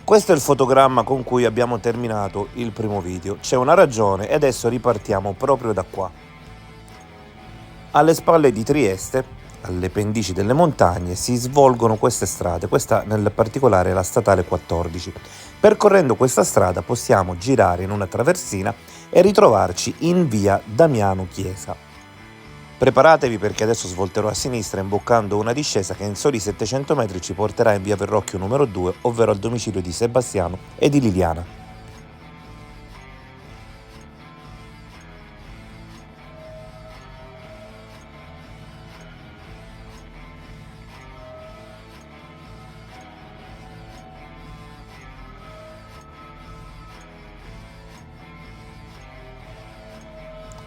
Questo è il fotogramma con cui abbiamo terminato il primo video. C'è una ragione e adesso ripartiamo proprio da qua. Alle spalle di Trieste, alle pendici delle montagne, si svolgono queste strade, questa nel particolare è la statale 14. Percorrendo questa strada possiamo girare in una traversina e ritrovarci in via Damiano Chiesa. Preparatevi perché adesso svolterò a sinistra imboccando una discesa che in soli 700 metri ci porterà in via Verrocchio numero 2, ovvero al domicilio di Sebastiano e di Liliana.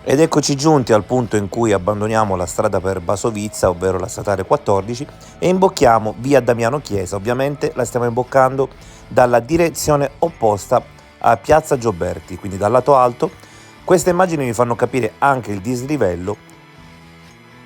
Ed eccoci giunti al punto in cui abbandoniamo la strada per Basovizza, ovvero la statale 14, e imbocchiamo via Damiano Chiesa. Ovviamente la stiamo imboccando dalla direzione opposta a Piazza Gioberti, quindi dal lato alto. Queste immagini vi fanno capire anche il dislivello.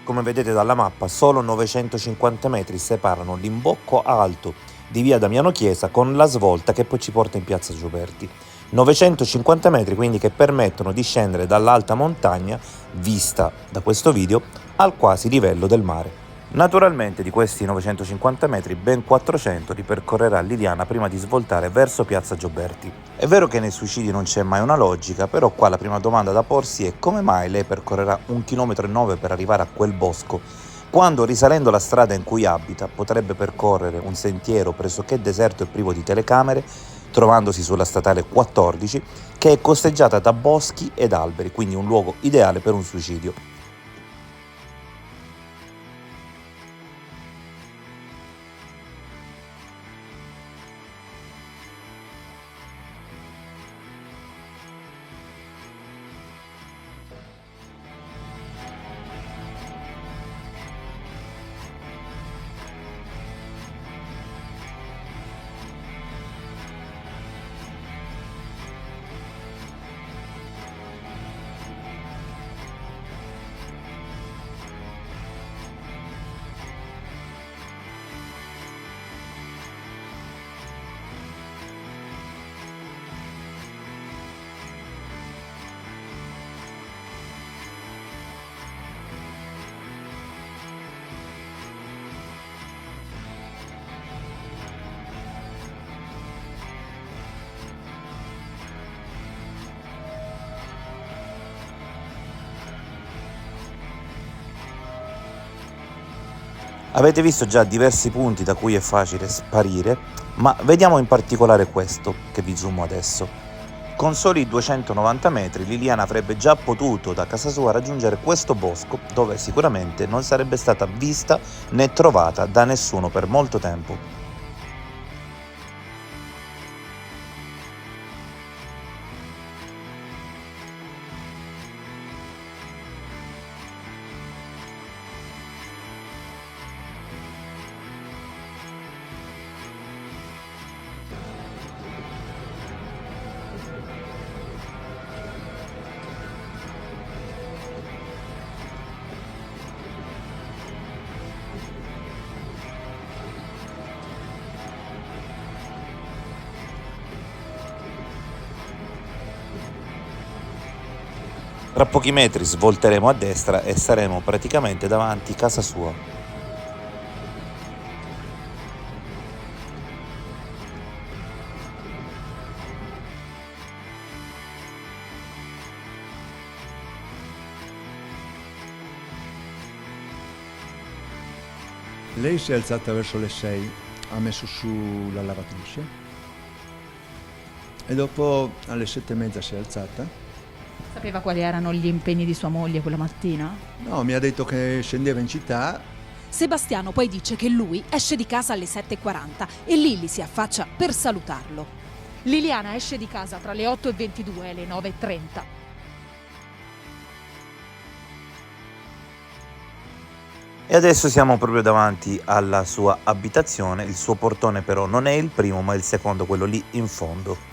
Come vedete dalla mappa, solo 950 metri separano l'imbocco alto di via Damiano Chiesa con la svolta che poi ci porta in Piazza Gioberti. 950 metri quindi che permettono di scendere dall'alta montagna, vista da questo video, al quasi livello del mare. Naturalmente di questi 950 metri ben 400 li percorrerà Liliana prima di svoltare verso Piazza Gioberti. È vero che nei suicidi non c'è mai una logica, però qua la prima domanda da porsi è come mai lei percorrerà 1,9 km per arrivare a quel bosco, quando risalendo la strada in cui abita potrebbe percorrere un sentiero pressoché deserto e privo di telecamere, trovandosi sulla statale 14, che è costeggiata da boschi ed alberi, quindi un luogo ideale per un suicidio. Avete visto già diversi punti da cui è facile sparire, ma vediamo in particolare questo che vi zoomo adesso. Con soli 290 metri Liliana avrebbe già potuto da casa sua raggiungere questo bosco dove sicuramente non sarebbe stata vista né trovata da nessuno per molto tempo. Tra pochi metri svolteremo a destra e saremo praticamente davanti casa sua. Lei si è alzata verso le 6, ha messo su la lavatrice e dopo alle 7:30 si è alzata. Sapeva quali erano gli impegni di sua moglie quella mattina? No, mi ha detto che scendeva in città. Sebastiano poi dice che lui esce di casa alle 7:40 e Lilli si affaccia per salutarlo. Liliana esce di casa tra le 8:22 e le 9:30. E adesso siamo proprio davanti alla sua abitazione, il suo portone però non è il primo ma il secondo, quello lì in fondo.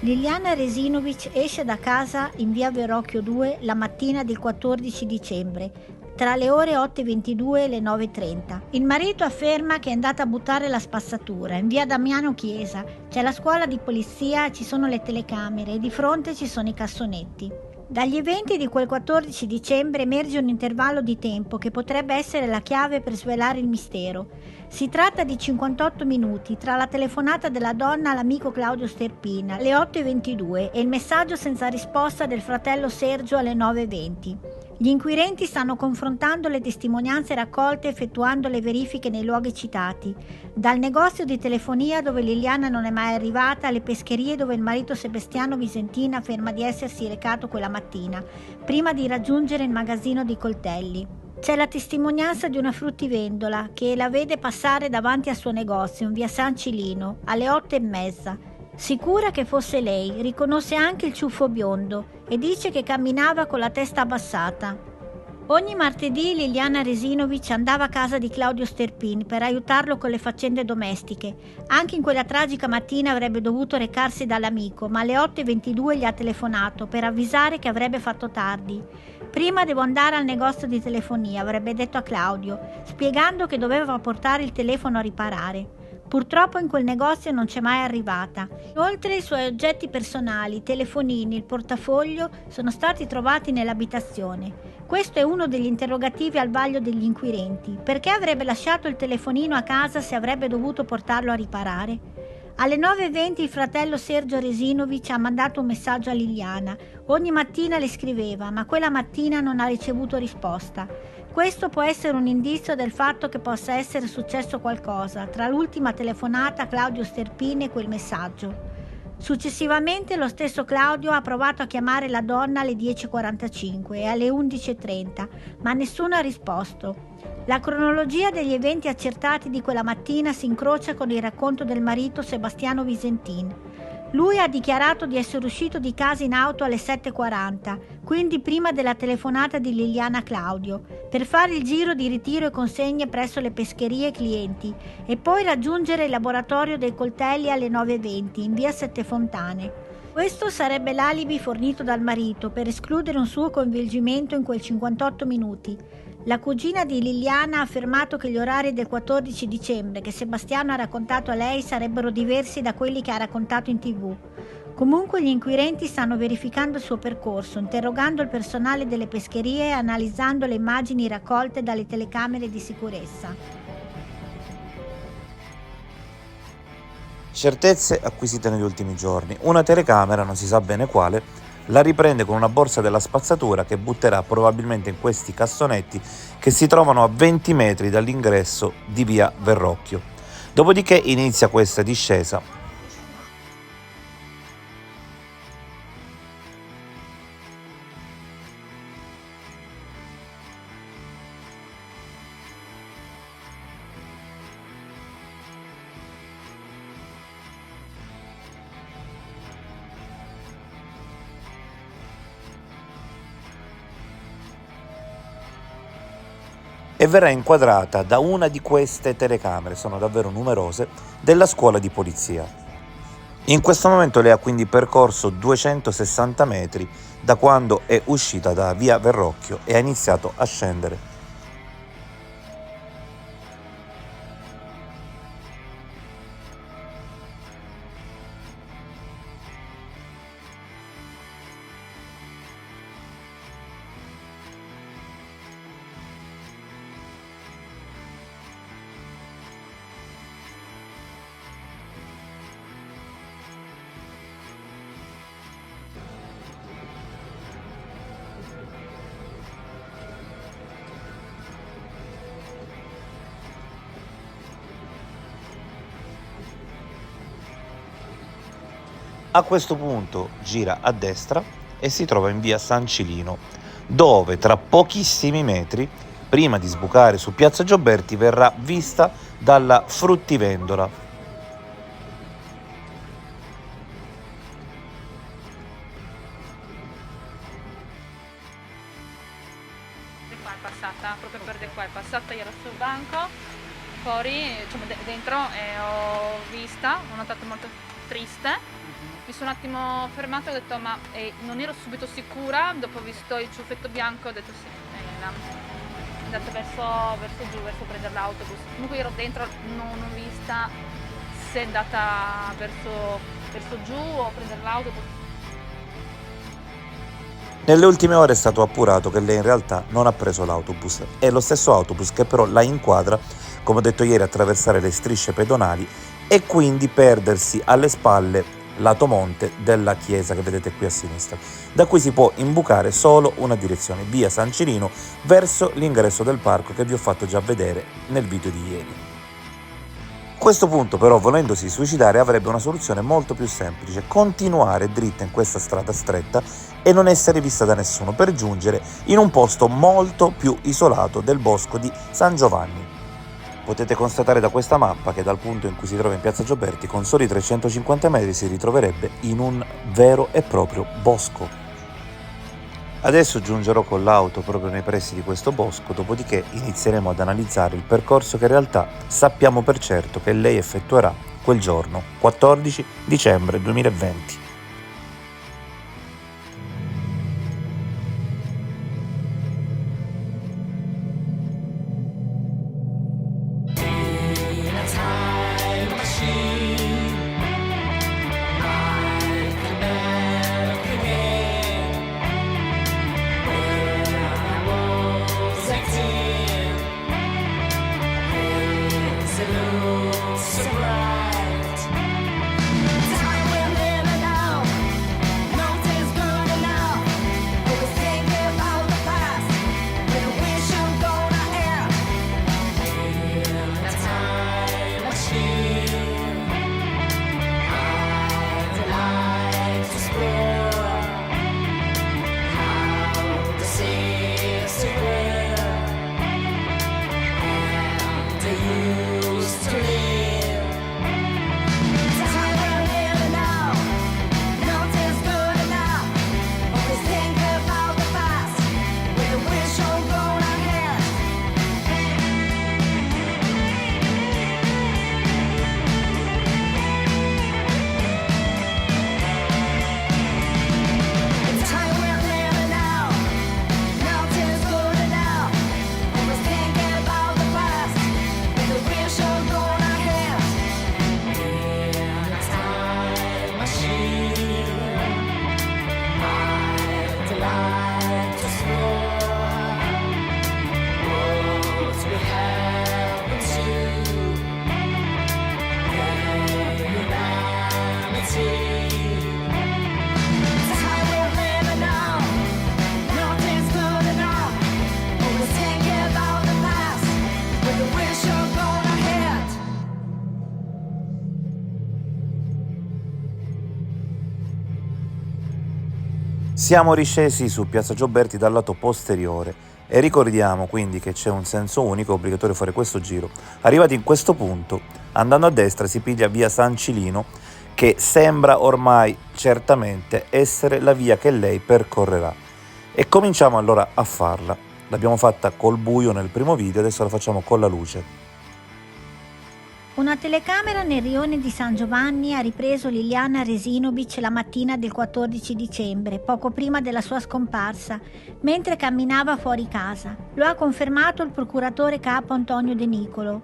Liliana Resinovic esce da casa in via Verrocchio 2 la mattina del 14 dicembre. tra le ore 8:22 e le 9:30. Il marito afferma che è andata a buttare la spazzatura in via Damiano Chiesa. C'è la scuola di polizia, ci sono le telecamere e di fronte ci sono i cassonetti. Dagli eventi di quel 14 dicembre emerge un intervallo di tempo che potrebbe essere la chiave per svelare il mistero. Si tratta di 58 minuti tra la telefonata della donna all'amico Claudio Sterpin alle 8:22 e il messaggio senza risposta del fratello Sergio alle 9:20. Gli inquirenti stanno confrontando le testimonianze raccolte effettuando le verifiche nei luoghi citati, dal negozio di telefonia dove Liliana non è mai arrivata alle pescherie dove il marito Sebastiano Visentin afferma di essersi recato quella mattina, prima di raggiungere il magazzino di coltelli. C'è la testimonianza di una fruttivendola che la vede passare davanti al suo negozio in via San Cilino alle 8:30. Sicura che fosse lei, riconosce anche il ciuffo biondo e dice che camminava con la testa abbassata. Ogni martedì Liliana Resinovic andava a casa di Claudio Sterpin per aiutarlo con le faccende domestiche. Anche in quella tragica mattina avrebbe dovuto recarsi dall'amico, ma alle 8:22 gli ha telefonato per avvisare che avrebbe fatto tardi. Prima devo andare al negozio di telefonia, avrebbe detto a Claudio, spiegando che doveva portare il telefono a riparare. Purtroppo in quel negozio non c'è mai arrivata. Inoltre i suoi oggetti personali, i telefonini, il portafoglio sono stati trovati nell'abitazione. Questo è uno degli interrogativi al vaglio degli inquirenti. Perché avrebbe lasciato il telefonino a casa se avrebbe dovuto portarlo a riparare? Alle 9:20 il fratello Sergio Resinovic ha mandato un messaggio a Liliana. Ogni mattina le scriveva, ma quella mattina non ha ricevuto risposta. Questo può essere un indizio del fatto che possa essere successo qualcosa tra l'ultima telefonata a Claudio Sterpin e quel messaggio. Successivamente lo stesso Claudio ha provato a chiamare la donna alle 10:45 e alle 11:30, ma nessuno ha risposto. La cronologia degli eventi accertati di quella mattina si incrocia con il racconto del marito Sebastiano Visentin. Lui ha dichiarato di essere uscito di casa in auto alle 7:40, quindi prima della telefonata di Liliana a Claudio, per fare il giro di ritiro e consegne presso le pescherie clienti e poi raggiungere il laboratorio dei coltelli alle 9:20 in via Sette Fontane. Questo sarebbe l'alibi fornito dal marito per escludere un suo coinvolgimento in quei 58 minuti. La cugina di Liliana ha affermato che gli orari del 14 dicembre che Sebastiano ha raccontato a lei sarebbero diversi da quelli che ha raccontato in TV. Comunque gli inquirenti stanno verificando il suo percorso, interrogando il personale delle pescherie e analizzando le immagini raccolte dalle telecamere di sicurezza. Certezze acquisite negli ultimi giorni. Una telecamera, non si sa bene quale, la riprende con una borsa della spazzatura che butterà probabilmente in questi cassonetti che si trovano a 20 metri dall'ingresso di via Verrocchio. Dopodiché inizia questa discesa. E verrà inquadrata da una di queste telecamere, sono davvero numerose, della scuola di polizia. In questo momento lei ha quindi percorso 260 metri da quando è uscita da via Verrocchio e ha iniziato a scendere. A questo punto gira a destra e si trova in via San Cilino, dove tra pochissimi metri, prima di sbucare su piazza Gioberti, verrà vista dalla fruttivendola. Qua è passata, proprio per di qua è passata, io ero sul banco, fuori, diciamo, dentro e ho vista, ho notato molto triste. Mi sono un attimo fermata e ho detto ma non ero subito sicura, dopo ho visto il ciuffetto bianco ho detto sì, è Elena. andata verso giù, verso prendere l'autobus. Comunque io ero dentro, non ho vista se è andata verso giù o prendere l'autobus. Nelle ultime ore è stato appurato che lei in realtà non ha preso l'autobus, è lo stesso autobus che però la inquadra, come ho detto ieri, attraversare le strisce pedonali e quindi perdersi alle spalle lato monte della chiesa che vedete qui a sinistra, da cui si può imbucare solo una direzione, via San Cirino, verso l'ingresso del parco che vi ho fatto già vedere nel video di ieri. A questo punto però, volendosi suicidare, avrebbe una soluzione molto più semplice: continuare dritta in questa strada stretta e non essere vista da nessuno, per giungere in un posto molto più isolato del bosco di San Giovanni. Potete constatare da questa mappa che dal punto in cui si trova in piazza Gioberti, con soli 350 metri si ritroverebbe in un vero e proprio bosco. Adesso giungerò con l'auto proprio nei pressi di questo bosco, dopodiché inizieremo ad analizzare il percorso che in realtà sappiamo per certo che lei effettuerà quel giorno, 14 dicembre 2020. Siamo riscesi su piazza Gioberti dal lato posteriore e ricordiamo quindi che c'è un senso unico, è obbligatorio fare questo giro. Arrivati in questo punto, andando a destra si piglia via San Cilino, che sembra ormai certamente essere la via che lei percorrerà. E cominciamo allora a farla. L'abbiamo fatta col buio nel primo video, adesso la facciamo con la luce. Una telecamera nel rione di San Giovanni ha ripreso Liliana Resinovic la mattina del 14 dicembre, poco prima della sua scomparsa, mentre camminava fuori casa. Lo ha confermato il procuratore capo Antonio De Nicolo.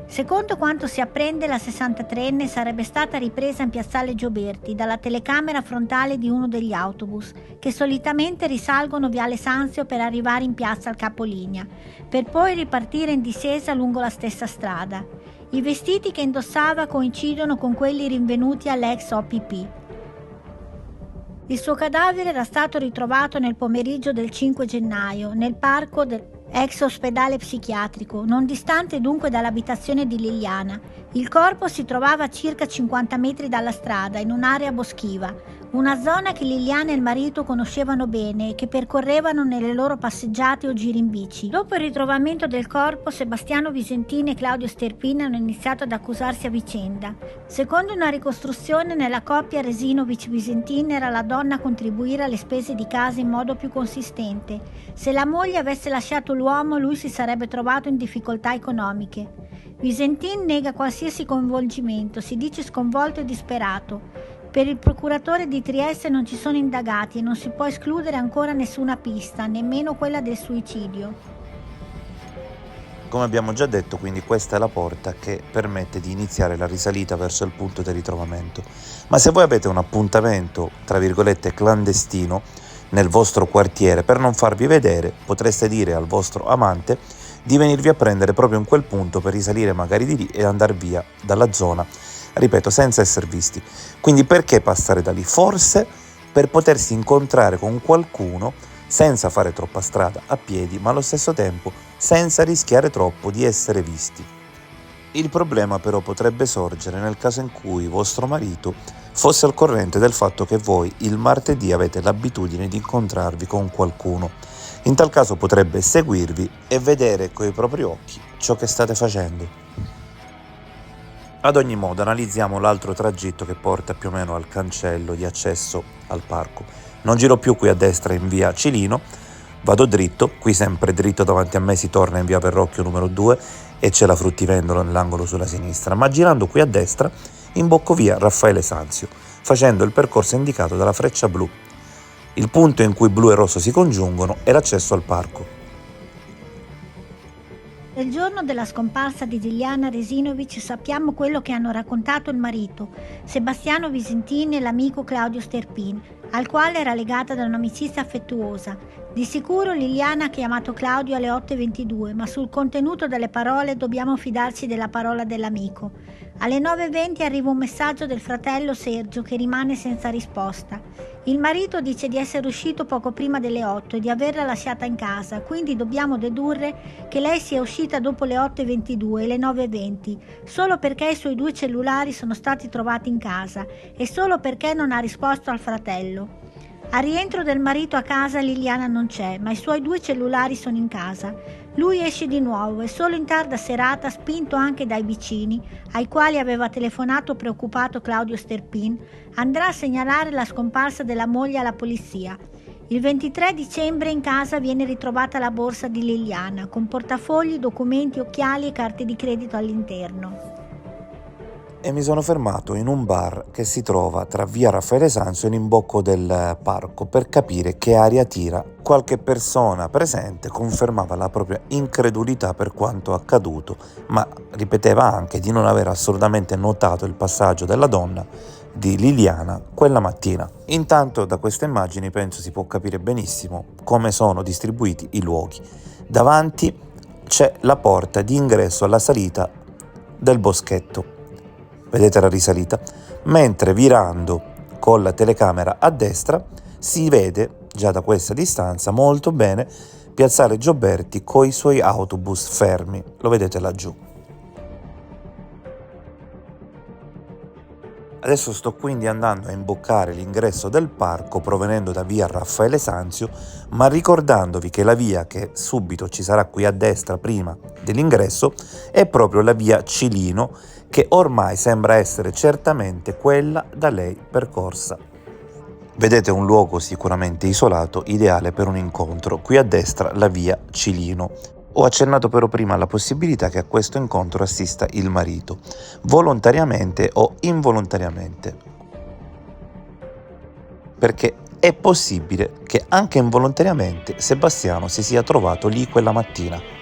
Secondo quanto si apprende, la 63enne sarebbe stata ripresa in piazzale Gioberti dalla telecamera frontale di uno degli autobus, che solitamente risalgono viale Sanzio per arrivare in piazza al capolinea, per poi ripartire in discesa lungo la stessa strada. I vestiti che indossava coincidono con quelli rinvenuti all'ex OPP. Il suo cadavere era stato ritrovato nel pomeriggio del 5 gennaio nel parco dell'ex ospedale psichiatrico, non distante dunque dall'abitazione di Liliana. Il corpo si trovava a circa 50 metri dalla strada, in un'area boschiva, una zona che Liliana e il marito conoscevano bene e che percorrevano nelle loro passeggiate o giri in bici. Dopo il ritrovamento del corpo, Sebastiano Visentini e Claudio Sterpin hanno iniziato ad accusarsi a vicenda. Secondo una ricostruzione, nella coppia Resinovic-Visentini era la donna a contribuire alle spese di casa in modo più consistente. Se la moglie avesse lasciato l'uomo, lui si sarebbe trovato in difficoltà economiche. Visentin nega qualsiasi coinvolgimento, si dice sconvolto e disperato. Per il procuratore di Trieste non ci sono indagati e non si può escludere ancora nessuna pista, nemmeno quella del suicidio. Come abbiamo già detto, quindi questa è la porta che permette di iniziare la risalita verso il punto di ritrovamento. Ma se voi avete un appuntamento, tra virgolette, clandestino nel vostro quartiere per non farvi vedere, potreste dire al vostro amante di venirvi a prendere proprio in quel punto per risalire magari di lì e andare via dalla zona, ripeto, senza essere visti. Quindi perché passare da lì? Forse per potersi incontrare con qualcuno senza fare troppa strada a piedi, ma allo stesso tempo senza rischiare troppo di essere visti. Il problema però potrebbe sorgere nel caso in cui vostro marito fosse al corrente del fatto che voi il martedì avete l'abitudine di incontrarvi con qualcuno. In tal caso potrebbe seguirvi e vedere coi propri occhi ciò che state facendo. Ad ogni modo, analizziamo l'altro tragitto che porta più o meno al cancello di accesso al parco. Non giro più qui a destra in via Cilino, vado dritto, qui sempre dritto davanti a me si torna in via Verrocchio numero 2 e c'è la fruttivendolo nell'angolo sulla sinistra, ma girando qui a destra imbocco via Raffaele Sanzio, facendo il percorso indicato dalla freccia blu. Il punto in cui blu e rosso si congiungono è l'accesso al parco. Nel giorno della scomparsa di Liliana Resinovic sappiamo quello che hanno raccontato il marito, Sebastiano Visentini e l'amico Claudio Sterpin, al quale era legata da un'amicizia affettuosa. Di sicuro Liliana ha chiamato Claudio alle 8:22, ma sul contenuto delle parole dobbiamo fidarci della parola dell'amico. Alle 9:20 arriva un messaggio del fratello Sergio che rimane senza risposta. Il marito dice di essere uscito poco prima delle 8 e di averla lasciata in casa, quindi dobbiamo dedurre che lei sia uscita dopo le 8:22 e le 9:20, solo perché i suoi 2 cellulari sono stati trovati in casa e solo perché non ha risposto al fratello. Al rientro del marito a casa Liliana non c'è, ma i suoi 2 cellulari sono in casa. Lui esce di nuovo e solo in tarda serata, spinto anche dai vicini, ai quali aveva telefonato preoccupato Claudio Sterpin, andrà a segnalare la scomparsa della moglie alla polizia. Il 23 dicembre in casa viene ritrovata la borsa di Liliana, con portafogli, documenti, occhiali e carte di credito all'interno. E mi sono fermato in un bar che si trova tra via Raffaele Sanzio e l'imbocco del parco per capire che aria tira. Qualche persona presente confermava la propria incredulità per quanto accaduto, ma ripeteva anche di non aver assolutamente notato il passaggio della donna di Liliana quella mattina. Intanto da queste immagini penso si può capire benissimo come sono distribuiti i luoghi. Davanti c'è la porta di ingresso alla salita del boschetto. Vedete la risalita? Mentre virando con la telecamera a destra si vede già da questa distanza molto bene piazzale Gioberti coi suoi autobus fermi. Lo vedete laggiù. Adesso sto quindi andando a imboccare l'ingresso del parco provenendo da via Raffaele Sanzio, ma ricordandovi che la via che subito ci sarà qui a destra prima dell'ingresso è proprio la via Cilino, che ormai sembra essere certamente quella da lei percorsa. Vedete un luogo sicuramente isolato, ideale per un incontro, qui a destra la via Cilino. Ho accennato però prima alla possibilità che a questo incontro assista il marito, volontariamente o involontariamente, perché è possibile che anche involontariamente Sebastiano si sia trovato lì quella mattina.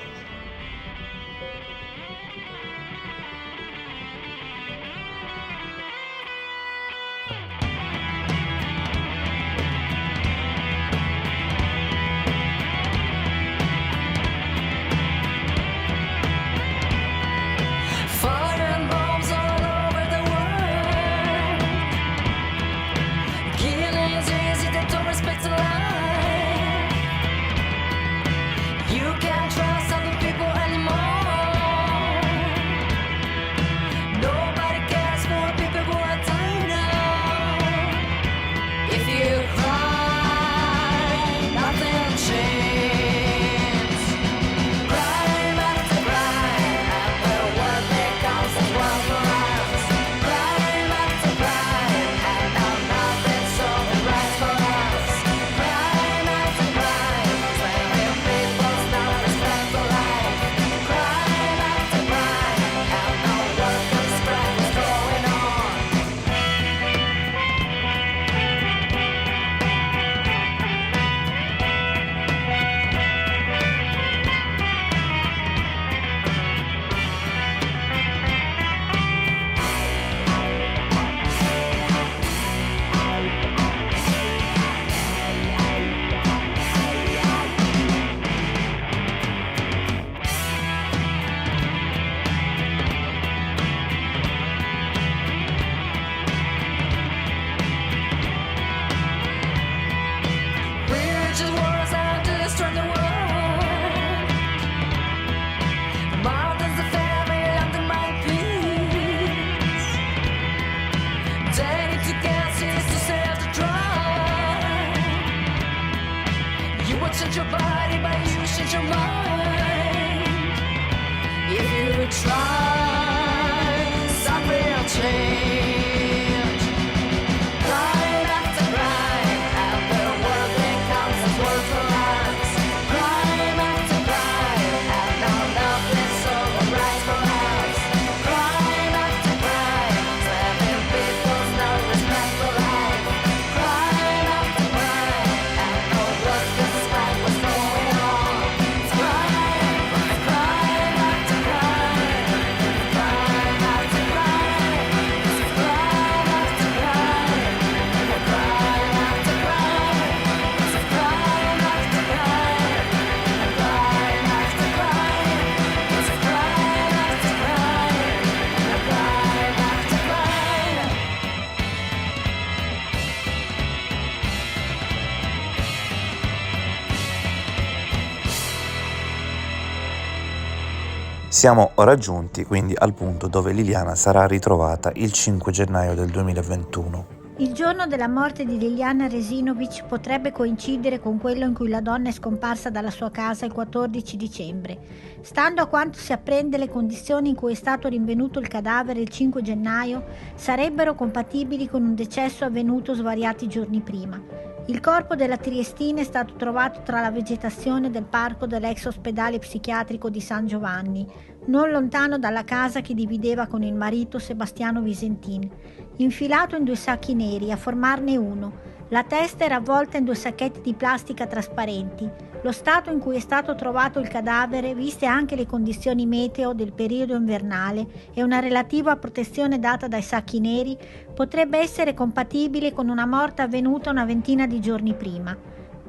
You can trust Siamo ora giunti quindi al punto dove Liliana sarà ritrovata il 5 gennaio del 2021. Il giorno della morte di Liliana Resinovic potrebbe coincidere con quello in cui la donna è scomparsa dalla sua casa il 14 dicembre. Stando a quanto si apprende, le condizioni in cui è stato rinvenuto il cadavere il 5 gennaio sarebbero compatibili con un decesso avvenuto svariati giorni prima. Il corpo della triestina è stato trovato tra la vegetazione del parco dell'ex ospedale psichiatrico di San Giovanni, non lontano dalla casa che divideva con il marito Sebastiano Visentin, infilato in 2 sacchi neri, a formarne uno. La testa era avvolta in 2 sacchetti di plastica trasparenti. Lo stato in cui è stato trovato il cadavere, viste anche le condizioni meteo del periodo invernale e una relativa protezione data dai sacchi neri, potrebbe essere compatibile con una morte avvenuta una ventina di giorni prima.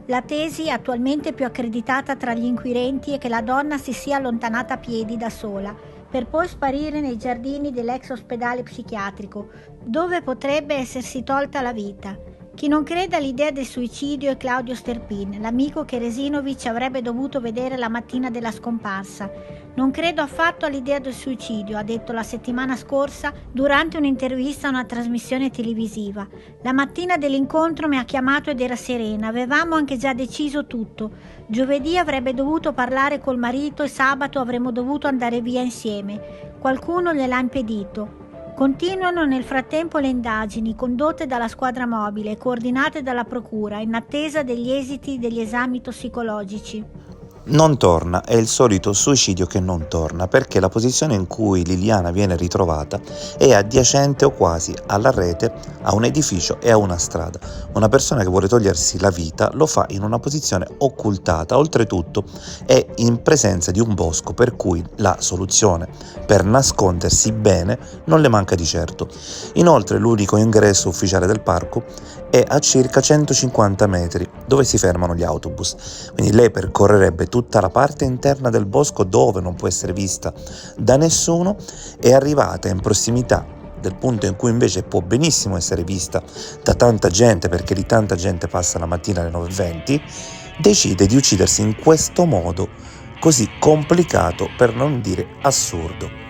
La tesi attualmente più accreditata tra gli inquirenti è che la donna si sia allontanata a piedi da sola, per poi sparire nei giardini dell'ex ospedale psichiatrico, dove potrebbe essersi tolta la vita. Chi non crede all'idea del suicidio è Claudio Sterpin, l'amico che Resinovic avrebbe dovuto vedere la mattina della scomparsa. Non credo affatto all'idea del suicidio, ha detto la settimana scorsa durante un'intervista a una trasmissione televisiva. La mattina dell'incontro mi ha chiamato ed era serena, avevamo anche già deciso tutto. Giovedì avrebbe dovuto parlare col marito e sabato avremmo dovuto andare via insieme. Qualcuno gliel'ha impedito. Continuano nel frattempo le indagini condotte dalla squadra mobile e coordinate dalla procura in attesa degli esiti degli esami tossicologici. Non torna, è il solito suicidio che non torna, perché la posizione in cui Liliana viene ritrovata è adiacente o quasi alla rete, a un edificio e a una strada. Una persona che vuole togliersi la vita lo fa in una posizione occultata, oltretutto è in presenza di un bosco, per cui la soluzione per nascondersi bene non le manca di certo. Inoltre l'unico ingresso ufficiale del parco è a circa 150 metri, dove si fermano gli autobus. Quindi lei percorrerebbe tutta la parte interna del bosco dove non può essere vista da nessuno, è arrivata in prossimità del punto in cui invece può benissimo essere vista da tanta gente, perché di tanta gente passa la mattina alle 9:20, decide di uccidersi in questo modo così complicato, per non dire assurdo.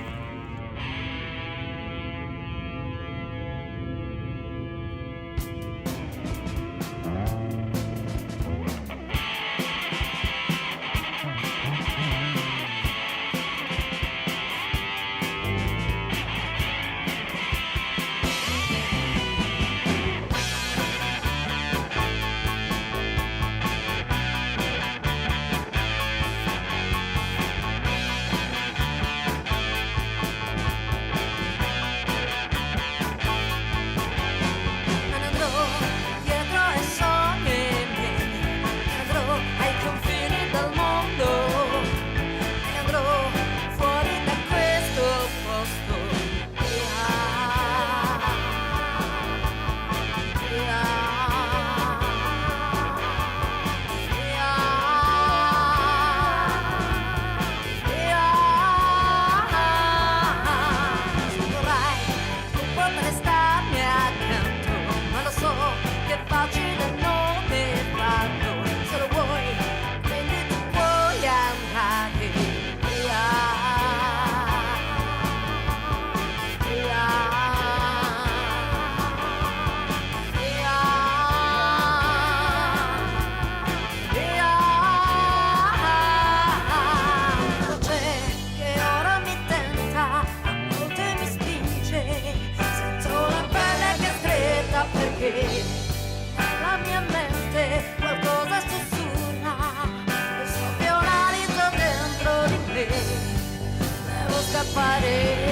fare.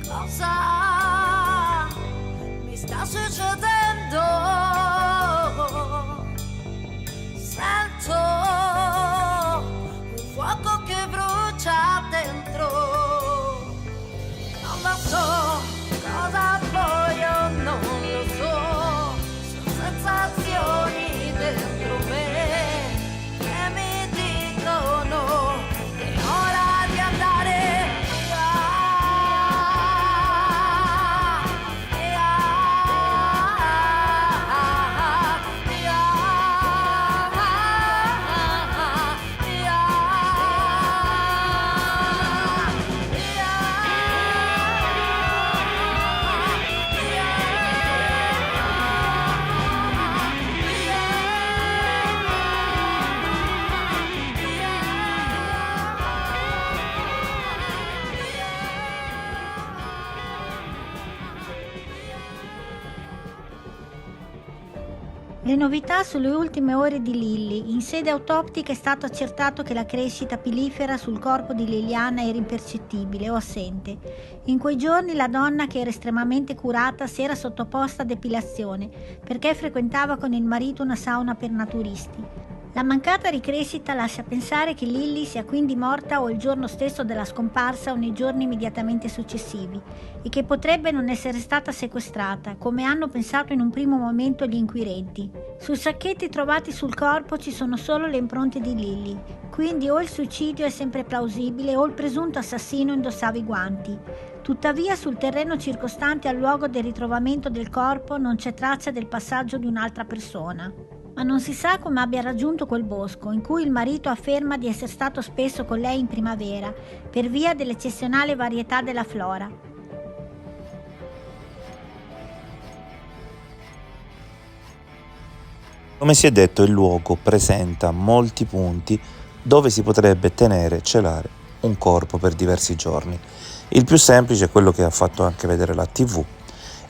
Cosa mi sta succedendo? Sento un fuoco che brucia dentro. Non lo so cosa voglio, non lo so. Sono sensazioni dentro me che mi dicono che è ora di andare. Le novità sulle ultime ore di Lilly. In sede autoptica è stato accertato che la crescita pilifera sul corpo di Liliana era impercettibile o assente. In quei giorni la donna, che era estremamente curata, si era sottoposta a depilazione perché frequentava con il marito una sauna per naturisti. La mancata ricrescita lascia pensare che Lilly sia quindi morta o il giorno stesso della scomparsa o nei giorni immediatamente successivi e che potrebbe non essere stata sequestrata, come hanno pensato in un primo momento gli inquirenti. Sui sacchetti trovati sul corpo ci sono solo le impronte di Lilly, quindi o il suicidio è sempre plausibile o il presunto assassino indossava i guanti. Tuttavia sul terreno circostante al luogo del ritrovamento del corpo non c'è traccia del passaggio di un'altra persona. Ma non si sa come abbia raggiunto quel bosco, in cui il marito afferma di essere stato spesso con lei in primavera, per via dell'eccezionale varietà della flora. Come si è detto, il luogo presenta molti punti dove si potrebbe tenere e celare un corpo per diversi giorni. Il più semplice è quello che ha fatto anche vedere la TV.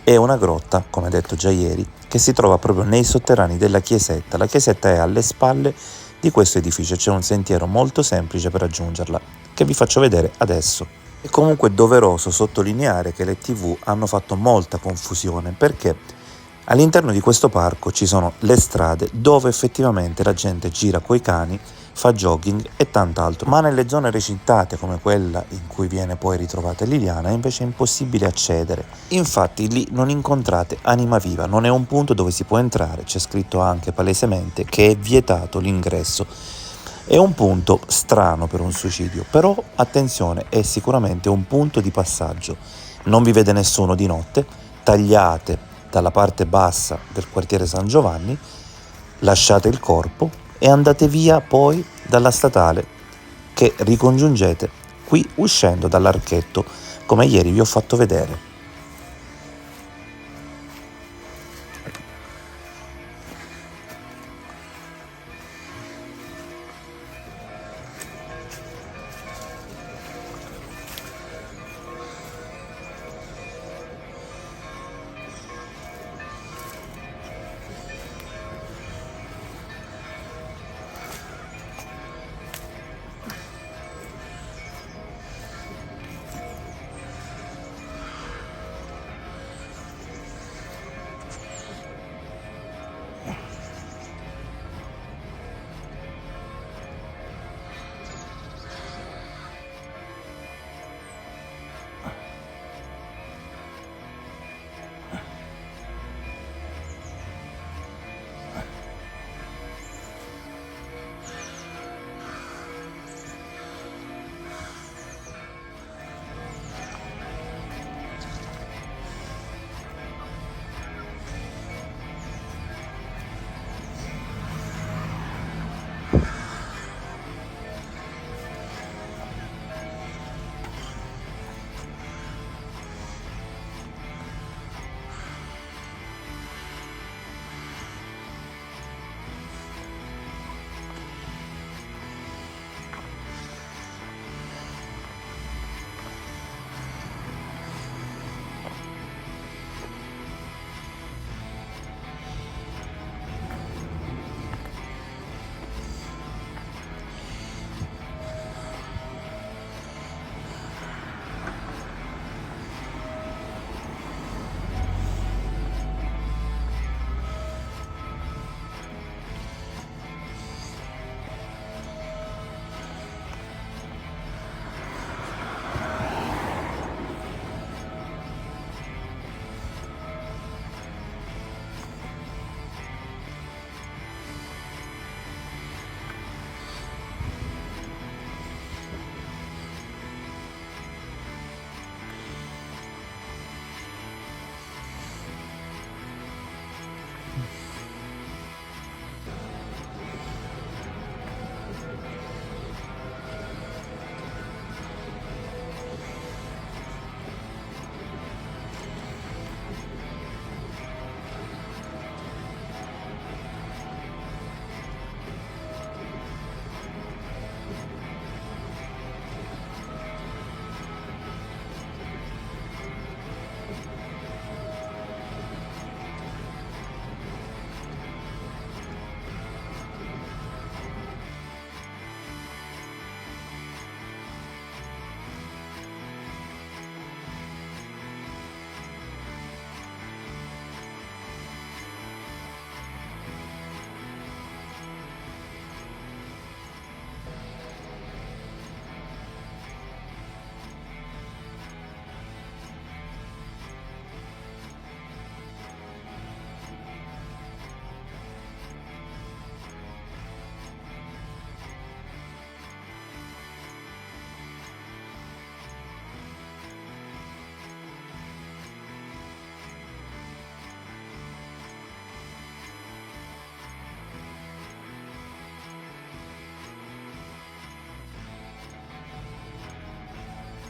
È una grotta, come detto già ieri, che si trova proprio nei sotterranei della chiesetta. La chiesetta è alle spalle di questo edificio, c'è un sentiero molto semplice per raggiungerla, che vi faccio vedere adesso. È comunque doveroso sottolineare che le TV hanno fatto molta confusione, perché all'interno di questo parco ci sono le strade dove effettivamente la gente gira coi cani, fa jogging e tant'altro, ma nelle zone recintate come quella in cui viene poi ritrovata Liliana invece è impossibile accedere. Infatti lì non incontrate anima viva, non è un punto dove si può entrare, c'è scritto anche palesemente che è vietato l'ingresso. È un punto strano per un suicidio, però attenzione, è sicuramente un punto di passaggio. Non vi vede nessuno di notte, tagliate dalla parte bassa del quartiere San Giovanni, lasciate il corpo e andate via poi dalla statale, che ricongiungete qui uscendo dall'archetto, come ieri vi ho fatto vedere.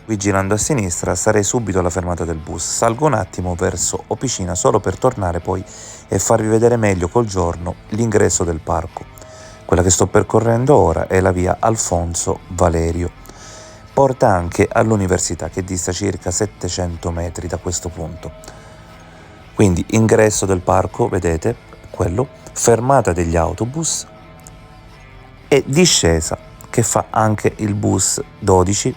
Qui girando a sinistra sarei subito alla fermata del bus, salgo un attimo verso Opicina solo per tornare poi e farvi vedere meglio col giorno l'ingresso del parco. Quella che sto percorrendo ora è la via Alfonso Valerio. Porta anche all'università che dista circa 700 metri da questo punto. Quindi ingresso del parco, vedete, quello, fermata degli autobus e discesa che fa anche il bus 12,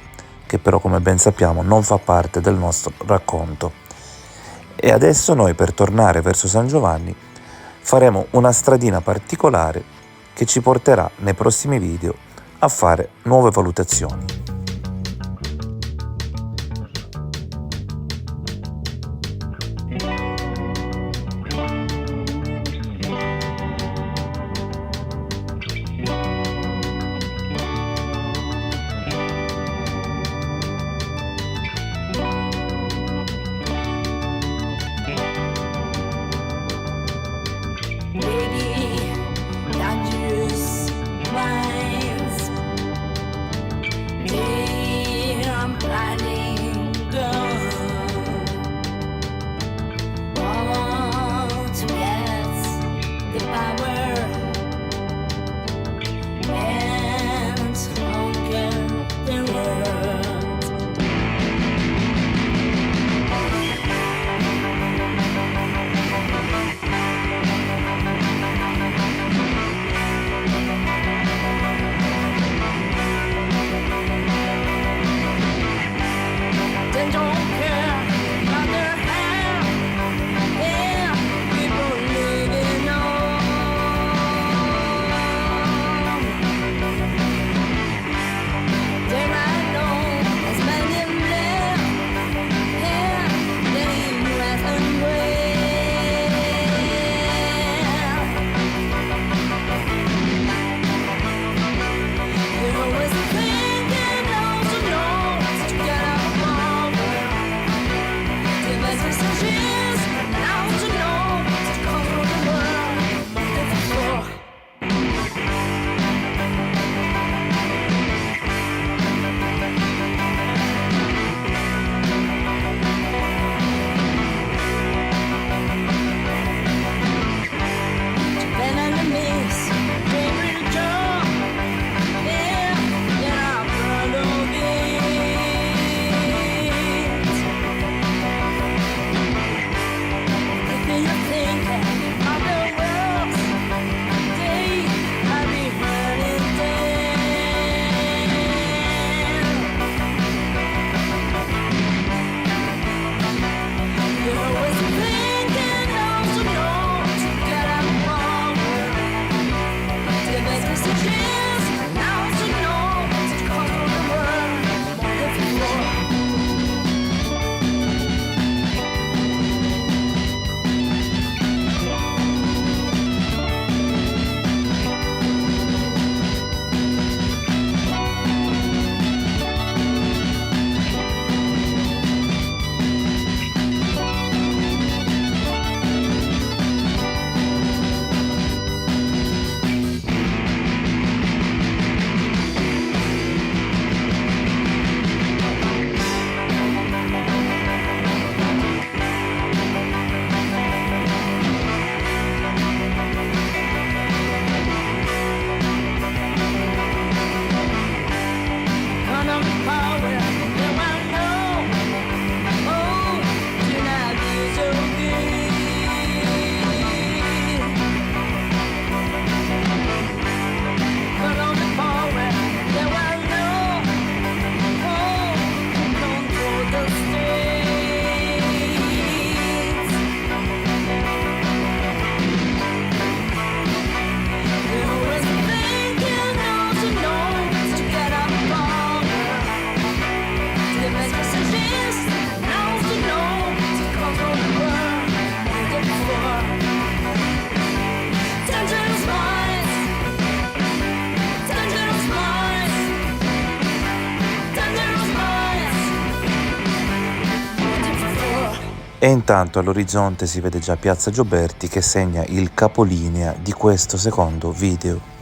che però come ben sappiamo non fa parte del nostro racconto. E adesso noi per tornare verso San Giovanni faremo una stradina particolare che ci porterà nei prossimi video a fare nuove valutazioni. E intanto all'orizzonte si vede già Piazza Gioberti che segna il capolinea di questo secondo video.